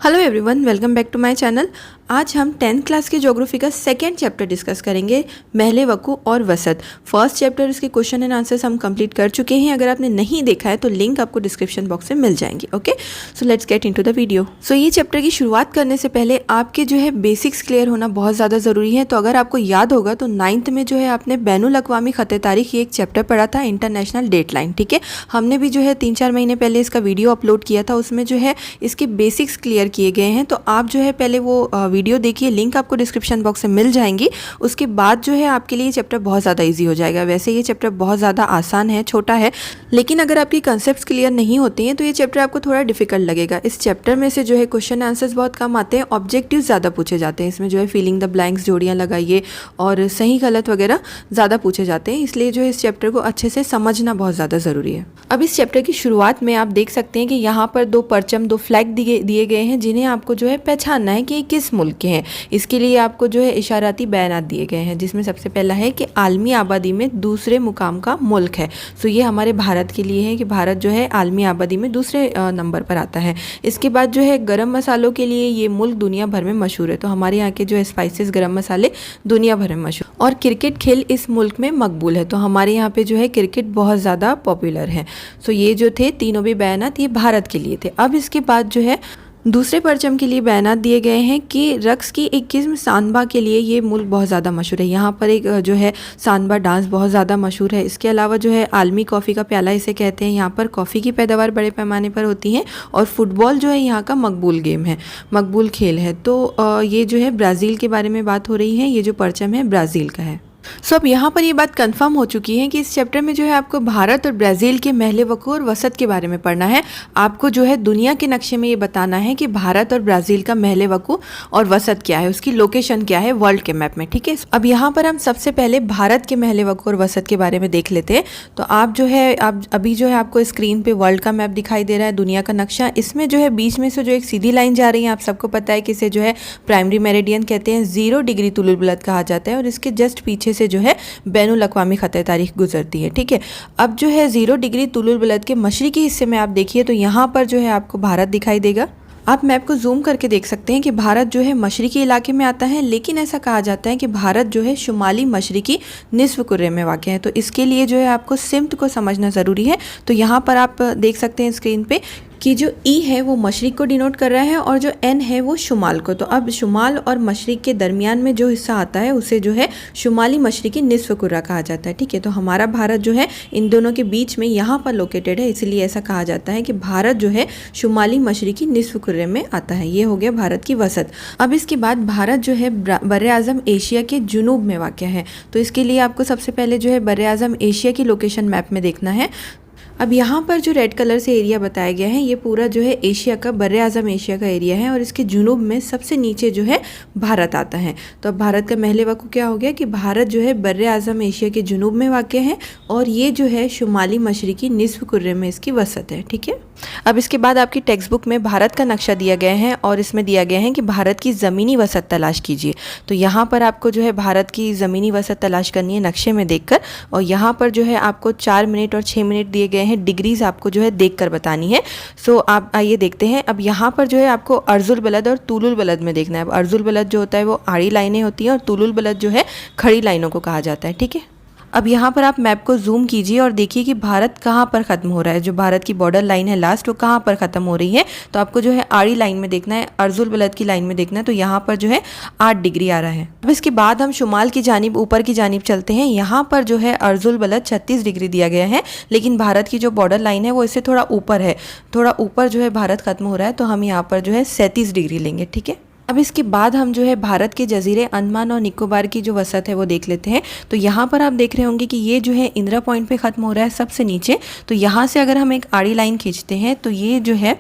Hello everyone, welcome back to my channel. आज हम 10th class के ज्योग्राफी का सेकेंड चैप्टर डिस्कस करेंगे, महले वकू और वसत। फर्स्ट चैप्टर इसके क्वेश्चन एंड आंसर्स हम कंप्लीट कर चुके हैं। अगर आपने नहीं देखा है तो लिंक आपको डिस्क्रिप्शन बॉक्स में मिल जाएंगे। Okay, so let's get into the video. So ये चैप्टर की शुरुआत करने से पहले आपके जो है बेसिक्स क्लियर होना बहुत ज़्यादा ज़रूरी है। तो अगर आपको याद होगा तो 9th में जो है आपने बैनुल अक़वामी ख़त तारीख़ ये एक चैप्टर पढ़ा था, इंटरनेशनल डेट लाइन। ठीक है, हमने भी जो है 3-4 महीने पहले इसका वीडियो अपलोड किया था, उसमें जो है इसके बेसिक्स क्लियर किए गए हैं। तो आप जो है पहले वो वीडियो देखिए, लिंक आपको डिस्क्रिप्शन बॉक्स में मिल जाएंगी। उसके बाद जो है आपके लिए चैप्टर बहुत ज़्यादा इजी हो जाएगा। वैसे ये चैप्टर बहुत ज़्यादा आसान है, छोटा है, लेकिन अगर आपकी कंसेप्ट्स क्लियर नहीं होते हैं तो ये चैप्टर आपको थोड़ा डिफिकल्ट लगेगा। इस चैप्टर में से जो है क्वेश्चन आंसर्स बहुत कम आते हैं, ऑब्जेक्टिव ज़्यादा पूछे जाते हैं। इसमें जो है फिलिंग द ब्लैंक्स, जोड़ियाँ लगाइए और सही गलत वगैरह ज़्यादा पूछे जाते हैं। इसलिए जो है इस चैप्टर को अच्छे से समझना बहुत ज़्यादा ज़रूरी है। अब इस चैप्टर की शुरुआत में आप देख सकते हैं कि यहाँ पर 2 परचम, 2 फ्लैग दिए गए हैं, जिन्हें आपको जो है पहचानना है कि ये किस मुल्क के हैं। इसके लिए आपको जो है इशाराती बयानात दिए गए हैं, जिसमें सबसे पहला है कि आलमी आबादी में दूसरे मुकाम का मुल्क है। सो ये हमारे भारत के लिए है कि भारत जो है आलमी आबादी में दूसरे नंबर पर आता है। इसके बाद जो है गरम मसालों के लिए ये मुल्क दुनिया भर में मशहूर है। तो हमारे यहाँ के जो है स्पाइसेस, गरम मसाले दुनिया भर में मशहूर। और क्रिकेट खेल इस मुल्क में मकबूल है। तो हमारे यहाँ पे जो है क्रिकेट बहुत ज़्यादा पॉपुलर है। सो ये जो थे तीनों भी बयानात ये भारत के लिए थे। अब इसके बाद जो है दूसरे परचम के लिए बयानात दिए गए हैं कि रक्स की एक किस्म सांबा के लिए ये मुल्क बहुत ज़्यादा मशहूर है। यहाँ पर एक जो है सांबा डांस बहुत ज़्यादा मशहूर है। इसके अलावा जो है आलमी कॉफ़ी का प्याला इसे कहते हैं। यहाँ पर कॉफ़ी की पैदावार बड़े पैमाने पर होती है और फुटबॉल जो है यहाँ का मकबूल गेम है, मकबूल खेल है। तो ये जो है ब्राज़ील के बारे में बात हो रही है। ये जो परचम है ब्राज़ील का है। सो अब यहाँ पर ये बात कंफर्म हो चुकी है कि इस चैप्टर में जो है आपको भारत और ब्राज़ील के महले वकू और वसत के बारे में पढ़ना है। आपको जो है दुनिया के नक्शे में ये बताना है कि भारत और ब्राज़ील का महले वकू और वसत क्या है, उसकी लोकेशन क्या है वर्ल्ड के मैप में। ठीक है, अब यहाँ पर हम सबसे पहले भारत के महले वकू और वसत के बारे में देख लेते हैं। तो आप जो है अभी जो है आपको स्क्रीन पर वर्ल्ड का मैप दिखाई दे रहा है, दुनिया का नक्शा। इसमें जो है बीच में से जो एक सीधी लाइन जा रही है, आप सबको पता है कि इसे जो है प्राइमरी मेरिडियन कहते हैं। 0 डिग्री तुलुल बुलंद कहा जाता है और इसके जस्ट पीछे से जो है बैनुल अक़वामी ख़त तारीख़ गुजरती है। ठीक है, अब जो है 0 डिग्री तुलुल बुलंद के मशरिकी हिस्से में आप देखिए तो यहाँ पर जो है आपको भारत दिखाई देगा। आप मैप को जूम करके देख सकते हैं कि भारत जो है मशरिकी इलाके में आता है, लेकिन ऐसा कहा जाता है कि भारत जो है शुमाली मशरिकी निस्फ़ कुर्रे में वाक़ है। तो इसके लिए जो है आपको सिमत को समझना ज़रूरी है। तो यहाँ पर आप देख सकते हैं स्क्रीन पे कि जो ई है वो मशरिक को डिनोट कर रहा है और जो एन है वो शुमाल को। तो अब शुमाल और मशरिक के दरमियान में जो हिस्सा आता है उसे जो है शुमाली मशरिकी निस्फ़ कुर्रा कहा जाता है। ठीक है, तो हमारा भारत जो है इन दोनों के बीच में यहाँ पर लोकेटेड है, इसलिए ऐसा कहा जाता है कि भारत जो है शुमाली मशरिकी निस्फ़ कुर्रे में आता है। ये हो गया भारत की वसत। अब इसके बाद भारत जो है बर-ए-आज़म एशिया के जुनूब में वाक़ है। तो इसके लिए आपको सबसे पहले जो है बर-ए-आज़म एशिया की लोकेशन मैप में देखना है। अब यहाँ पर जो रेड कलर से एरिया बताया गया है ये पूरा जो है एशिया का, बर-ए-आज़म एशिया का एरिया है और इसके जुनूब में सबसे नीचे जो है भारत आता है। तो अब भारत का महले वकू क्या हो गया कि भारत जो है बर-ए-आज़म एशिया के जुनूब में वाक़ है और ये जो है शुमाली मशरिकी निस्फ़ कुर्रे में इसकी वसत है। ठीक है, अब इसके बाद आपकी टेक्स्ट बुक में भारत का नक्शा दिया गया है और इसमें दिया गया है कि भारत की ज़मीनी वसत तलाश कीजिए। तो यहाँ पर आपको जो है भारत की ज़मीनी वसत तलाश करनी है नक्शे में देखकर, और यहाँ पर जो है आपको 4 मिनट और 6 मिनट दिए गए हैं। डिग्रीज आपको जो है देखकर बतानी है। सो आप आइए देखते हैं। अब यहाँ पर जो है आपको अर्जुल बलद और तुलुल बलद में देखना है। अब अर्जुल बलद जो होता है वो आड़ी लाइनें होती हैं और तुलुल बलद जो है खड़ी लाइनों को कहा जाता है। ठीक है, अब यहाँ पर आप मैप को जूम कीजिए और देखिए कि भारत कहाँ पर ख़त्म हो रहा है। जो भारत की बॉर्डर लाइन है लास्ट, वो कहाँ पर ख़त्म हो रही है। तो आपको जो है आड़ी लाइन में देखना है, अर्जुल बलद की लाइन में देखना है। तो यहाँ पर जो है 8 डिग्री आ रहा है। अब इसके बाद हम शुमाल की जानिब, ऊपर की जानिब चलते हैं। यहाँ पर जो है अर्जुल बलद 36 डिग्री दिया गया है, लेकिन भारत की जो बॉर्डर लाइन है वो इससे थोड़ा ऊपर है। थोड़ा ऊपर जो है भारत ख़त्म हो रहा है, तो हम यहाँ पर जो है 37 डिग्री लेंगे। ठीक है, अब इसके बाद हम जो है भारत के जजीरे अंडमान और निकोबार की जो वसत है वो देख लेते हैं। तो यहाँ पर आप देख रहे होंगे कि ये जो है इंदिरा पॉइंट पे ख़त्म हो रहा है सबसे नीचे। तो यहाँ से अगर हम एक आड़ी लाइन खींचते हैं तो ये जो है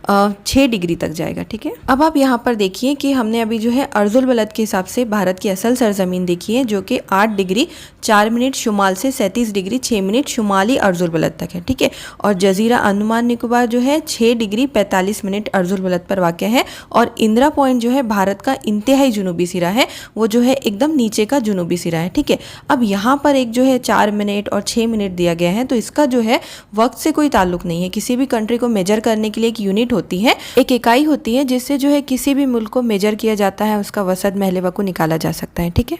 6 डिग्री तक जाएगा। ठीक है, अब आप यहाँ पर देखिए कि हमने अभी जो है अर्जुल बलद के हिसाब से भारत की असल सरजमीन देखी है, जो कि 8 डिग्री 4 मिनट शुमाल से 37 डिग्री 6 मिनट शुमाली अर्जुल बलद तक है। ठीक है, और जजीरा अंडमान निकोबार जो है 6 डिग्री 45 मिनट अर्जुल बलद पर वाक़ है और इंदिरा पॉइंट जो है भारत का इंतहाई जुनूबी सिरा है, वो जो है एकदम नीचे का जुनूबी सिरा है। ठीक है, अब यहाँ पर एक जो है 4 मिनट और 6 मिनट दिया गया है, तो इसका जो है वक्त से कोई ताल्लुक नहीं है। किसी भी कंट्री को मेजर करने के लिए एक यूनिट यूनिट होती है, एक इकाई होती है जिससे जो है किसी भी मुल्क को मेजर किया जाता है, उसका वसत महले वकू निकाला जा सकता है। ठीक है,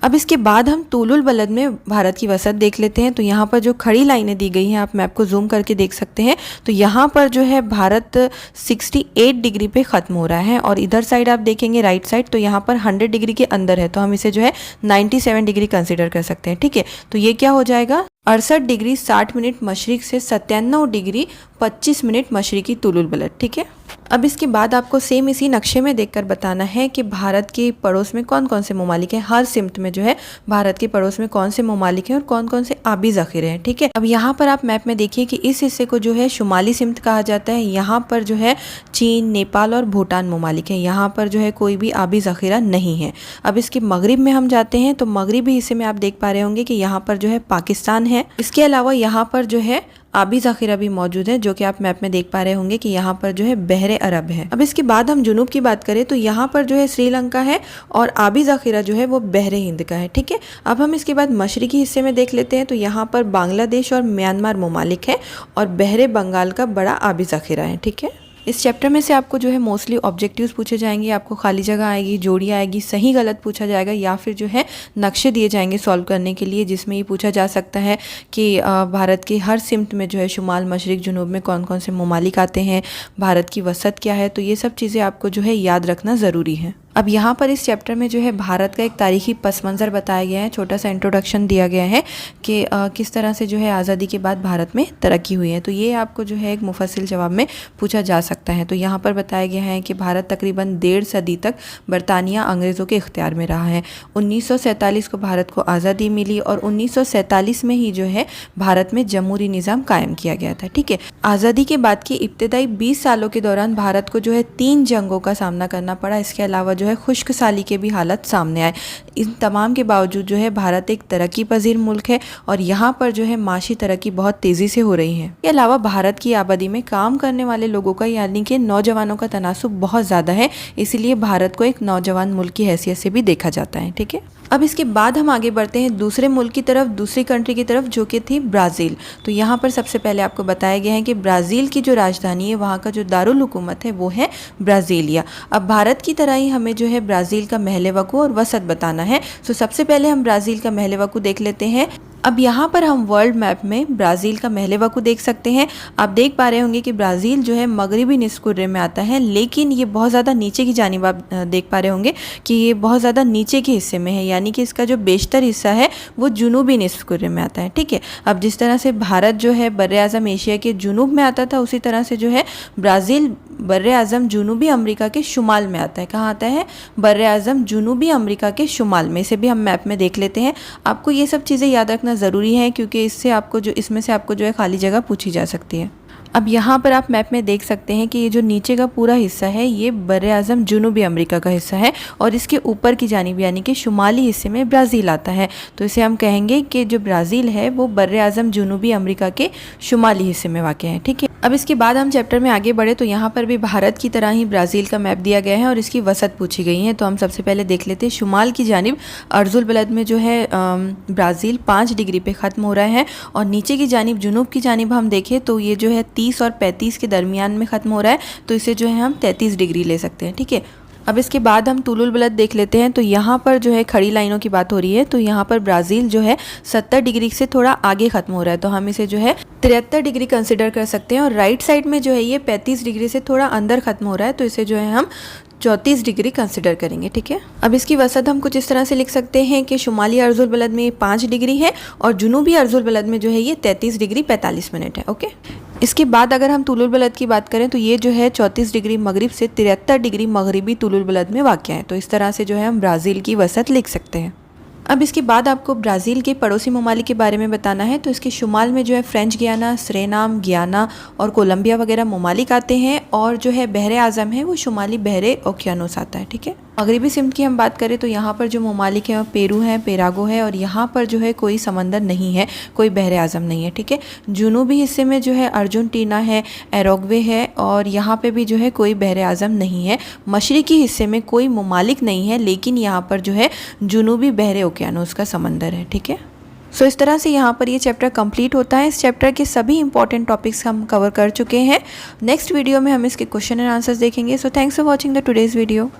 अब इसके बाद हम तूलुल बलद में भारत की वसत देख लेते हैं। तो यहाँ पर जो खड़ी लाइनें दी गई हैं, आप मैप को जूम करके देख सकते हैं। तो यहाँ पर जो है भारत 68 डिग्री पे ख़त्म हो रहा है, और इधर साइड आप देखेंगे राइट साइड, तो यहाँ पर 100 डिग्री के अंदर है, तो हम इसे जो है 97 डिग्री कंसिडर कर सकते हैं। ठीक है, तो ये क्या हो जाएगा, 68 डिग्री 60 मिनट मशरिक से 97 डिग्री 25 मिनट मशरिकी तूलुल बलद। ठीक है, अब इसके बाद आपको सेम इसी नक्शे में देखकर बताना है कि भारत के पड़ोस में कौन कौन से ममालिक हैं। हर सिमत में जो है भारत के पड़ोस में कौन से ममालिक हैं और कौन कौन से आबी ज़ख़ीरे हैं। ठीक है, अब यहाँ पर आप मैप में देखिए कि इस हिस्से को जो है शुमाली सिमत कहा जाता है। यहाँ पर जो है चीन, नेपाल और भूटान ममालिक हैं। यहाँ पर जो है कोई भी आबी ज़ख़ीरा नहीं है। अब इसके मगरिब में हम जाते हैं, तो मगरिबी हिस्से में आप देख पा रहे होंगे कि यहाँ पर जो है पाकिस्तान है। इसके अलावा यहाँ पर जो है आबी ज़ख़ीरा भी मौजूद है, जो कि आप मैप में देख पा रहे होंगे कि यहाँ पर जो है बहरे अरब है। अब इसके बाद हम जुनूब की बात करें तो यहाँ पर जो है श्रीलंका है, और आबी ज़ख़ीरा जो है वो बहरे हिंद का है। ठीक है, अब हम इसके बाद मशरिकी हिस्से में देख लेते हैं। तो यहाँ पर बांग्लादेश और म्यांमार ममालिक है, और बहरे बंगाल का बड़ा आबी ज़ख़ीरा है। ठीक है, इस चैप्टर में से आपको जो है मोस्टली ऑब्जेक्टिव्स पूछे जाएंगे, आपको खाली जगह आएगी, जोड़ी आएगी, सही गलत पूछा जाएगा, या फिर जो है नक्शे दिए जाएंगे सॉल्व करने के लिए, जिसमें ये पूछा जा सकता है कि भारत के हर सिमत में जो है शुमाल, मशरिक, जुनूब में कौन कौन से ममालिक आते हैं, भारत की वसत क्या है। तो ये सब चीज़ें आपको जो है याद रखना ज़रूरी है। अब यहाँ पर इस चैप्टर में जो है भारत का एक तारीखी पस मंज़र बताया गया है, छोटा सा इंट्रोडक्शन दिया गया है कि किस तरह से जो है आज़ादी के बाद भारत में तरक्की हुई है। तो ये आपको जो है एक मुफस्सिल जवाब में पूछा जा सकता है। तो यहाँ पर बताया गया है कि भारत तकरीबन 1.5 सदी तक बरतानिया अंग्रेज़ों के इख्तियार में रहा है। 1947 को भारत को आज़ादी मिली, और 1947 में ही जो है भारत में जमहूरी निज़ाम कायम किया गया था। ठीक है, आज़ादी के बाद की इब्तदाई 20 सालों के दौरान भारत को जो है 3 जंगों का सामना करना पड़ा। इसके अलावा जो है खुश्क साली के भी हालत सामने आए। इन तमाम के बावजूद जो है भारत एक तरक्की पजीर मुल्क है, और यहाँ पर जो है माशी तरक्की बहुत तेज़ी से हो रही है। इसके अलावा भारत की आबादी में काम करने वाले लोगों का, यानी कि नौजवानों का तनासुब बहुत ज़्यादा है, इसलिए भारत को एक नौजवान मुल्क की हैसियत से भी देखा जाता है। ठीक है, अब इसके बाद हम आगे बढ़ते हैं दूसरे मुल्क की तरफ, दूसरी कंट्री की तरफ, जो कि थी ब्राज़ील। तो यहाँ पर सबसे पहले आपको बताया गया है कि ब्राज़ील की जो राजधानी है, वहाँ का जो दारुल हुकूमत है वो है ब्राज़ीलिया। अब भारत की तरह ही हमें जो है ब्राज़ील का महले वकू और वसत बताना है। तो सबसे पहले हम ब्राज़ील का महले वकू देख लेते हैं। अब यहाँ पर हम वर्ल्ड मैप में ब्राज़ील का महले वकू देख सकते हैं। आप देख पा रहे होंगे कि ब्राज़ील जो है मगरिबी निस्फ़ कुर्रे में आता है, लेकिन ये बहुत ज़्यादा नीचे की जानिब आप देख पा रहे होंगे कि ये बहुत ज़्यादा नीचे के हिस्से में है, यानी कि इसका जो बेशतर हिस्सा है वो जुनूबी निस्फ़ कुर्रे में आता है। ठीक है, अब जिस तरह से भारत जो है बर्र-ए-आज़म एशिया के जुनूब में आता था, उसी तरह से जो है ब्राज़ील बर्र-ए-आज़म जुनूबी अमेरिका के शुमाल में आता है। कहाँ आता है? बर्र-ए-आज़म जुनूबी अमेरिका के शुमाल में। इसे भी हम मैप में देख लेते हैं। आपको ये सब चीज़ें याद रखना ज़रूरी है, क्योंकि इसमें से आपको जो है खाली जगह पूछी जा सकती है। अब यहाँ पर आप मैप में देख सकते हैं कि ये जो नीचे का पूरा हिस्सा है ये बर्र-ए-आज़म जुनूबी अमेरिका का हिस्सा है, और इसके ऊपर की जानिब यानी कि शुमाली हिस्से में ब्राज़ील आता है। तो इसे हम कहेंगे कि जो ब्राज़ील है वो बर्र-ए-आज़म जुनूबी अमेरिका के शुमाली हिस्से में वाक़ है। ठीक है, अब इसके बाद हम चैप्टर में आगे बढ़े तो यहाँ पर भी भारत की तरह ही ब्राज़ील का मैप दिया गया है और इसकी वसत पूछी गई है। तो हम सबसे पहले देख लेते हैं शुमाल की जानिब अर्जुल बलद में जो है ब्राज़ील 5 डिग्री पे ख़त्म हो रहा है, और नीचे की जानिब जुनूब की जानिब हम देखें तो ये जो है 30 और 35 के दरमियान में ख़त्म हो रहा है, तो इसे जो है हम 33 डिग्री ले सकते हैं। ठीक है, अब इसके बाद हम तूलुल बलद देख लेते हैं। तो यहाँ पर जो है खड़ी लाइनों की बात हो रही है, तो यहाँ पर ब्राज़ील जो है 70 डिग्री से थोड़ा आगे ख़त्म हो रहा है, तो हम इसे जो है 73 डिग्री कंसिडर कर सकते हैं। और राइट साइड में जो है ये 35 डिग्री से थोड़ा अंदर ख़त्म हो रहा है, तो इसे जो है हम 34 डिग्री कंसिडर करेंगे। ठीक है, अब इसकी वसत हम कुछ इस तरह से लिख सकते हैं कि शुमाली अर्जुल बलद में 5 डिग्री है, और जुनूबी अर्जुल बलद में जो है ये 33 डिग्री 45 मिनट है। ओके, इसके बाद अगर हम तूलुल बलद की बात करें तो ये जो है 34 डिग्री मगरिब से 73 डिग्री मगरिबी तूलुल बलद में वाक़ है। तो इस तरह से जो है हम ब्राज़ील की वसत लिख सकते हैं। अब इसके बाद आपको ब्राज़ील के पड़ोसी ममालिक के बारे में बताना है। तो इसके शुमाल में जो है फ्रेंच गियाना, सुरीनाम, गियाना और कोलंबिया वगैरह ममालिक आते हैं, और जो है बहर-ए-आज़म है वो शुमाली बहरे ओकियानोस आता है। ठीक है, मगरिबी सिमत की हम बात करें तो यहाँ पर जो ममालिक हैं पेरू है, पेरागो है, और यहाँ पर जो है कोई समंदर नहीं है, कोई बहर-ए-आज़म नहीं है। ठीक है, जुनूबी हिस्से में जो है अर्जेंटीना है, एरोग्वे है, और यहाँ पे भी जो है कोई बहर-ए-आज़म नहीं है। मशरिकी हिस्से में कोई ममालिक नहीं है, लेकिन यहाँ पर जो है जुनूबी बहरे ओकियानोस का समंदर है। ठीक है, सो इस तरह से यहाँ पर ये चैप्टर कंप्लीट होता है। इस चैप्टर के सभी इंपॉर्टेंट टॉपिक्स हम कवर कर चुके हैं। नेक्स्ट वीडियो में हम इसके क्वेश्चन एंड आंसर्स देखेंगे। So thanks for watching the today's video.